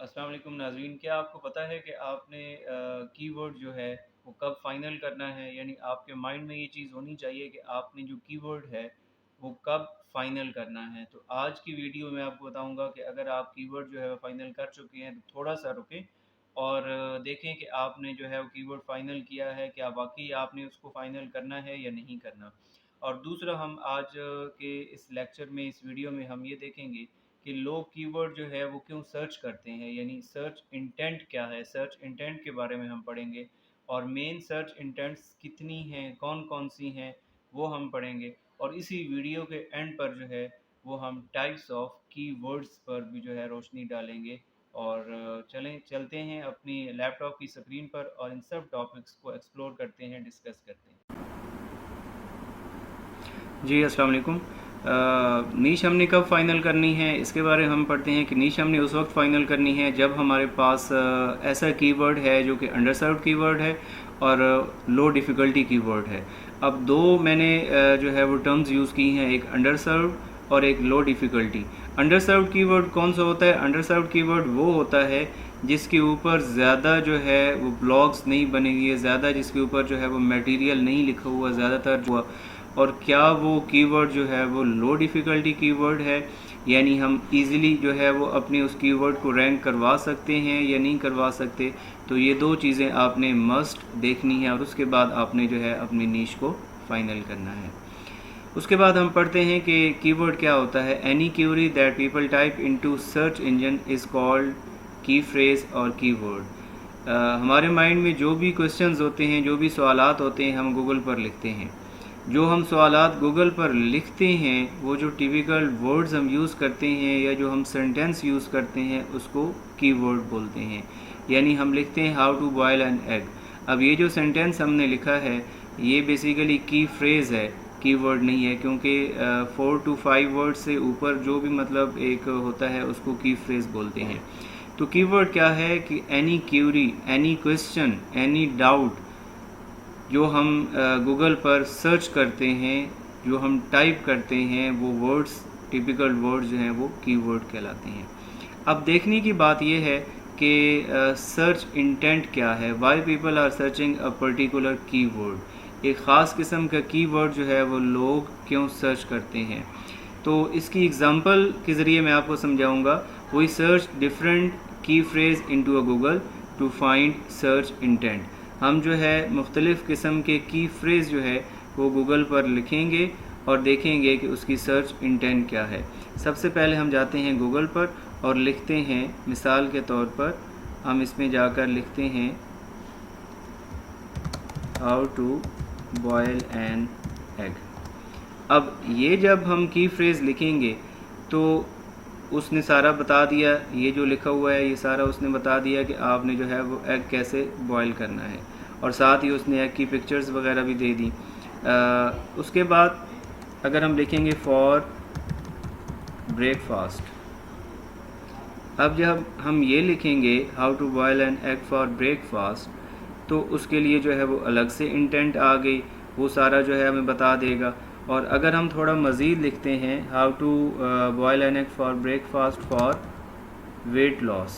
अस्सलाम वालेकुम नाज़रीन, क्या आपको पता है कि आपने कीवर्ड जो है वो कब फ़ाइनल करना है? यानी आपके माइंड में ये चीज़ होनी चाहिए कि आपने जो कीवर्ड है वो कब फ़ाइनल करना है। तो आज की वीडियो में आपको बताऊंगा कि अगर आप कीवर्ड जो है वो फ़ाइनल कर चुके हैं तो थोड़ा सा रुकें और देखें कि आपने जो है वो कीवर्ड फ़ाइनल किया है, क्या वाक़ई आपने उसको फ़ाइनल करना है या नहीं करना। और दूसरा हम आज के इस लेक्चर में, इस वीडियो में हम ये देखेंगे कि लोग कीवर्ड जो है वो क्यों सर्च करते हैं, यानी सर्च इंटेंट क्या है, सर्च इंटेंट के बारे में हम पढ़ेंगे। और मेन सर्च इंटेंट्स कितनी हैं, कौन कौन सी हैं, वो हम पढ़ेंगे। और इसी वीडियो के एंड पर जो है वो हम टाइप्स ऑफ कीवर्ड्स पर भी जो है रोशनी डालेंगे। और चलते हैं अपनी लैपटॉप की स्क्रीन पर और इन सब टॉपिक्स को एक्सप्लोर करते हैं, डिस्कस करते हैं। जी अस्सलाम वालेकुम। नीश हमने कब फ़ाइनल करनी है इसके बारे में हम पढ़ते हैं कि नीश हमने उस वक्त फ़ाइनल करनी है जब हमारे पास ऐसा कीवर्ड है जो कि अंडरसर्व्ड कीवर्ड है और लो डिफ़िकल्टी कीवर्ड है। अब दो मैंने जो है वो टर्म्स यूज़ की हैं, एक अंडरसर्व्ड और एक लो डिफ़िकल्टी। अंडरसर्व्ड कीवर्ड कौन सा होता है? अंडरसर्व्ड कीवर्ड वो होता है जिसके ऊपर ज़्यादा जो है वो ब्लॉग्स नहीं बने हुए, ज़्यादा जिसके ऊपर जो है वो मटेरियल नहीं लिखा हुआ ज़्यादातर जो। और क्या वो कीवर्ड जो है वो लो डिफ़िकल्टी कीवर्ड है, यानी हम इजीली जो है वो अपने उस कीवर्ड को रैंक करवा सकते हैं या नहीं करवा सकते। तो ये दो चीज़ें आपने मस्ट देखनी है और उसके बाद आपने जो है अपनी नीश को फाइनल करना है। उसके बाद हम पढ़ते हैं कि कीवर्ड क्या होता है। Any Curie that people type into search engine is called की फ्रेज और कीवर्ड। हमारे माइंड में जो भी क्वेश्चंस होते हैं, जो भी सवालात होते हैं, हम गूगल पर लिखते हैं। जो हम सवालात गूगल पर लिखते हैं, वो जो टिपिकल वर्ड्स हम यूज़ करते हैं या जो हम सेंटेंस यूज़ करते हैं उसको कीवर्ड बोलते हैं। यानी हम लिखते हैं how to boil an egg. अब ये जो सेंटेंस हमने लिखा है ये बेसिकली की फ्रेज़ है, कीवर्ड नहीं है, क्योंकि 4 to 5 वर्ड से ऊपर जो भी मतलब एक होता है उसको की फ्रेज़ बोलते हैं। तो कीवर्ड क्या है कि any Curie, any question, any doubt जो हम गूगल पर सर्च करते हैं, जो हम टाइप करते हैं, वो वर्ड्स, टिपिकल वर्ड्स जो हैं वो कीवर्ड कहलाते हैं। अब देखने की बात यह है कि सर्च इंटेंट क्या है, why people are searching a particular keyword. एक ख़ास किस्म का कीवर्ड जो है वो लोग क्यों सर्च करते हैं। तो इसकी एग्ज़ाम्पल के ज़रिए मैं आपको समझाऊंगा। We search different key phrase into a Google to find search intent. हम जो है मुख्तलिफ़ किस्म के की फ्रेज़ जो है वो गूगल पर लिखेंगे और देखेंगे कि उसकी सर्च इंटेंट क्या है। सबसे पहले हम जाते हैं गूगल पर और लिखते हैं, मिसाल के तौर पर हम इसमें जाकर लिखते हैं how to boil an egg. अब ये जब हम की फ्रेज़ लिखेंगे तो उसने सारा बता दिया, ये जो लिखा हुआ है ये सारा उसने बता दिया कि आपने जो है वो एग कैसे बॉयल करना है, और साथ ही उसने एग की पिक्चर्स वगैरह भी दे दी। उसके बाद अगर हम लिखेंगे फॉर ब्रेकफास्ट, अब जब हम ये लिखेंगे how to boil an egg for breakfast, तो उसके लिए जो है वो अलग से इंटेंट आ गई, वो सारा जो है हमें बता देगा। और अगर हम थोड़ा मज़ीद लिखते हैं how to boil an egg for breakfast for weight loss,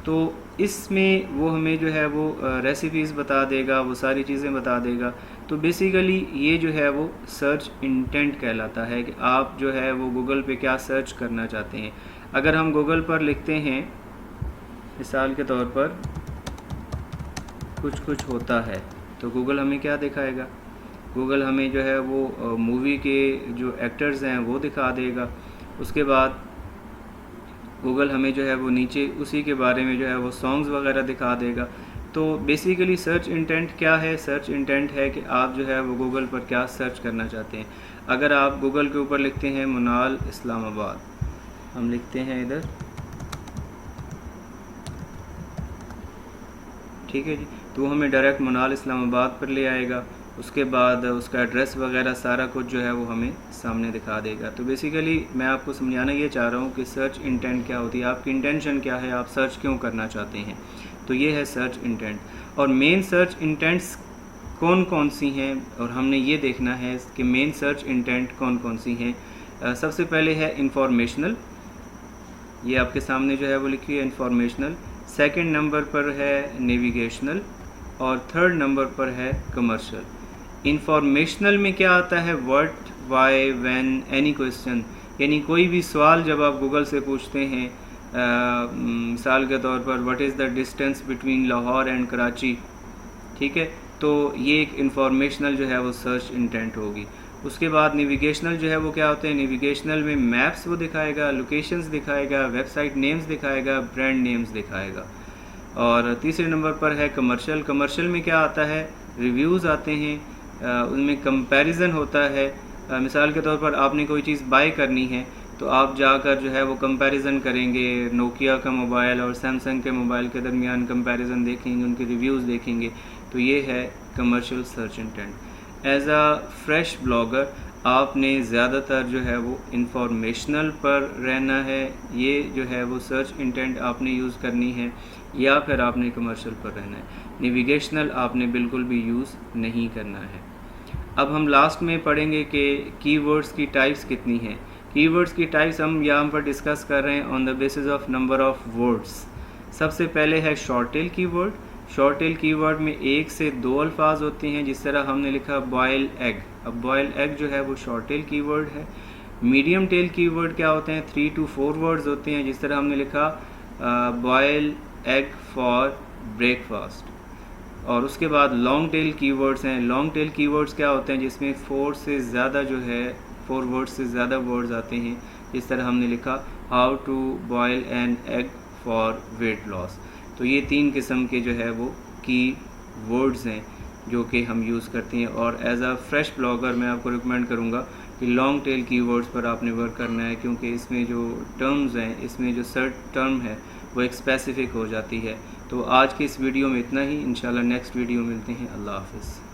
तो इसमें वो हमें जो है वो रेसिपीज़ बता देगा, वो सारी चीज़ें बता देगा। तो बेसिकली ये जो है वो सर्च इंटेंट कहलाता है कि आप जो है वो गूगल पे क्या सर्च करना चाहते हैं। अगर हम गूगल पर लिखते हैं मिसाल के तौर पर कुछ कुछ होता है, तो गूगल हमें क्या दिखाएगा? गूगल हमें जो है वो मूवी के जो एक्टर्स हैं वो दिखा देगा। उसके बाद गूगल हमें जो है वो नीचे उसी के बारे में जो है वो सॉन्ग्स वगैरह दिखा देगा। तो बेसिकली सर्च इंटेंट क्या है? सर्च इंटेंट है कि आप जो है वो गूगल पर क्या सर्च करना चाहते हैं। अगर आप गूगल के ऊपर लिखते हैं मुनाल इस्लामाबाद, हम लिखते हैं इधर, ठीक है जी, तो हमें डायरेक्ट मुनाल इस्लामाबाद पर ले आएगा। उसके बाद उसका एड्रेस वगैरह सारा कुछ जो है वो हमें सामने दिखा देगा। तो बेसिकली मैं आपको समझाना ये चाह रहा हूँ कि सर्च इंटेंट क्या होती है, आपकी इंटेंशन क्या है, आप सर्च क्यों करना चाहते हैं। तो ये है सर्च इंटेंट। और मेन सर्च इंटेंट्स कौन कौन सी हैं, और हमने ये देखना है कि मेन सर्च इंटेंट कौन कौन सी हैं। सबसे पहले है इंफॉर्मेशनल, ये आपके सामने जो है वो लिखी है इंफॉर्मेशनल, सेकंड नंबर पर है नेविगेशनल और थर्ड नंबर पर है कमर्शियल। इंफॉर्मेशनल में क्या आता है, what, why, when, any question, यानी कोई भी सवाल जब आप गूगल से पूछते हैं, मिसाल के तौर पर what is the distance between Lahore and Karachi, ठीक है, तो ये एक इंफॉर्मेशनल जो है वो सर्च इंटेंट होगी। उसके बाद नेविगेशनल जो है वो क्या होते हैं, नेविगेशनल में मैप्स वो दिखाएगा, लोकेशंस दिखाएगा, वेबसाइट नेम्स दिखाएगा, ब्रांड नेम्स दिखाएगा। और तीसरे नंबर पर है कमर्शियल। कमर्शियल में क्या आता है, रिव्यूज़ आते हैं, उनमें कंपैरिजन होता है। मिसाल के तौर पर आपने कोई चीज़ बाय करनी है तो आप जाकर जो है वो कंपैरिजन करेंगे, नोकिया का मोबाइल और सैमसंग के मोबाइल के दरमियान कंपैरिजन देखेंगे, उनके रिव्यूज़ देखेंगे, तो ये है commercial search intent. As a fresh blogger आपने ज़्यादातर जो है वो इंफॉर्मेशनल पर रहना है, ये जो है वो सर्च इंटेंट आपने यूज़ करनी है, या फिर आपने कमर्शियल पर रहना है। नेविगेशनल आपने बिल्कुल भी यूज़ नहीं करना है। अब हम लास्ट में पढ़ेंगे कि कीवर्ड्स की टाइप्स कितनी हैं। कीवर्ड्स की टाइप्स हम यहाँ पर डिस्कस कर रहे हैं on the basis of number of words. सबसे पहले है short tail keyword. Short tail keyword में 1 से 2 अल्फाज होते हैं, जिस तरह हमने लिखा बॉयल एग। अब बॉयल एग जो है वो शॉर्ट टेल कीवर्ड है। मीडियम टेल कीवर्ड क्या होते हैं, 3 to 4 वर्ड्स होते हैं, जिस तरह हमने लिखा बॉयल एग फॉर ब्रेकफास्ट। और उसके बाद लॉन्ग टेल कीवर्ड्स हैं। लॉन्ग टेल कीवर्ड्स क्या होते हैं, जिसमें 4 से ज़्यादा जो है 4 वर्ड्स से ज़्यादा वर्ड्स आते हैं, जिस तरह हमने लिखा how to boil an egg for weight loss. तो ये 3 किस्म के जो है वो की वर्ड्स हैं जो कि हम यूज़ करते हैं। और एज अ फ्रेश ब्लॉगर मैं आपको रिकमेंड करूँगा कि लॉन्ग टेल कीवर्ड्स पर आपने वर्क करना है, क्योंकि इसमें जो टर्म्स हैं, इसमें जो सर्च टर्म है वो एक स्पेसिफिक हो जाती है। तो आज की इस वीडियो में इतना ही, इंशाल्लाह नेक्स्ट वीडियो मिलते हैं। अल्लाह हाफ़िज़।